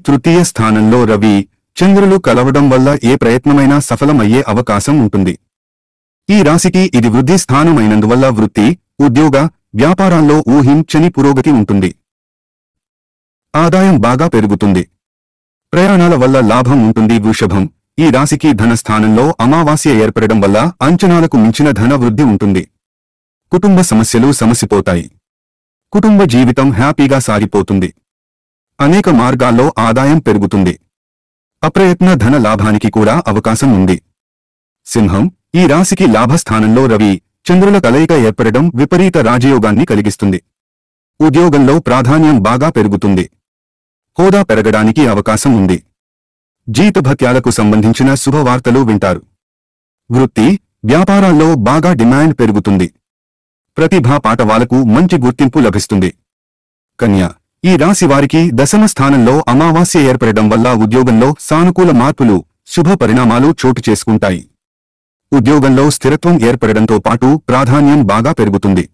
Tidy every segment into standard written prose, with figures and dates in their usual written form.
తృతీయ స్థానంలో రవి చంద్రులు కలవడం వల్ల ఏ ప్రయత్నమైనా సఫలమయ్యే అవకాశం ఉంటుంది. ఈ రాశికి ఇది వృద్ధి స్థానమైనందువల్ల వృత్తి, ఉద్యోగ, వ్యాపారాల్లో ఊహించని పురోగతి ఉంటుంది. ఆదాయం బాగా పెరుగుతుంది. ప్రయాణాల వల్ల లాభం ఉంటుంది. వృషభం, ఈ రాశికి ధన స్థానంలో అమావాస్య ఏర్పడడం వల్ల అంచనాలకు మించిన ధన వృద్ధి ఉంటుంది. కుటుంబ సమస్యలు సమసిపోతాయి. కుటుంబ జీవితం హ్యాపీగా సాగిపోతుంది. అనేక మార్గాల్లో ఆదాయం పెరుగుతుంది. అప్రయత్న ధన లాభానికి కూడా అవకాశం ఉంది. సింహం, ఈ రాశికి లాభస్థానంలో రవి, చంద్రుల కలయిక ఏర్పడడం విపరీత రాజయోగాన్ని కలిగిస్తుంది. ఉద్యోగంలో ప్రాధాన్యం బాగా పెరుగుతుంది. హోదా పెరగడానికి అవకాశం ఉంది. జీతభత్యాలకు సంబంధించిన శుభవార్తలు వింటారు. వృత్తి, వ్యాపారాల్లో బాగా డిమాండ్ పెరుగుతుంది. ప్రతిభా పాటవాలకు మంచి గుర్తింపు లభిస్తుంది. కన్య, ఈ రాశి వారికి దశమ స్థానంలో అమావాస్య ఏర్పడడం వల్ల ఉద్యోగంలో సానుకూల మార్పులు, శుభ పరిణామాలు చోటు చేసుకుంటాయి. ఉద్యోగంలో స్థిరత్వం ఏర్పడడంతో పాటు ప్రాధాన్యం బాగా పెరుగుతుంది.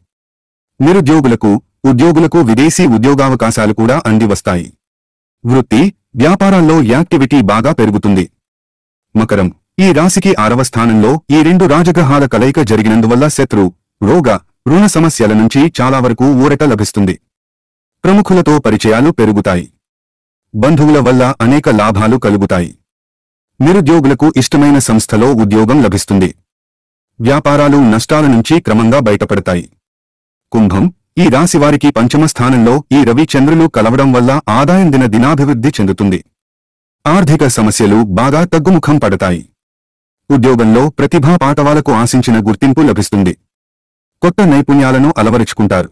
ఉద్యోగులకు విదేశీ ఉద్యోగావకాశాలు కూడా అందివస్తాయి. వృత్తి, వ్యాపారాల్లో యాక్టివిటీ బాగా పెరుగుతుంది. మకరం, ఈ రాశికి 6వ స్థానంలో ఈ రెండు రాజగ్రహాల కలయిక జరిగినందువల్ల శత్రు, రోగ, రుణ సమస్యల నుంచి చాలా వరకు ఊరట లభిస్తుంది. ప్రముఖులతో పరిచయాలు పెరుగుతాయి. బంధువుల వల్ల అనేక లాభాలు కలుగుతాయి. నిరుద్యోగులకు ఇష్టమైన సంస్థలో ఉద్యోగం లభిస్తుంది. వ్యాపారాలు నష్టాల నుంచి క్రమంగా బయటపడతాయి. కుంభం, ఈ రాశివారికి 5వ స్థానంలో ఈ రవి చంద్రులు కలవడం వల్ల ఆదాయం దినాభివృద్ధి చెందుతుంది. ఆర్థిక సమస్యలు బాగా తగ్గుముఖం పడతాయి. ఉద్యోగంలో ప్రతిభా పాటవాలకు ఆశించిన గుర్తింపు లభిస్తుంది. కొత్త నైపుణ్యాలను అలవరుచుకుంటారు.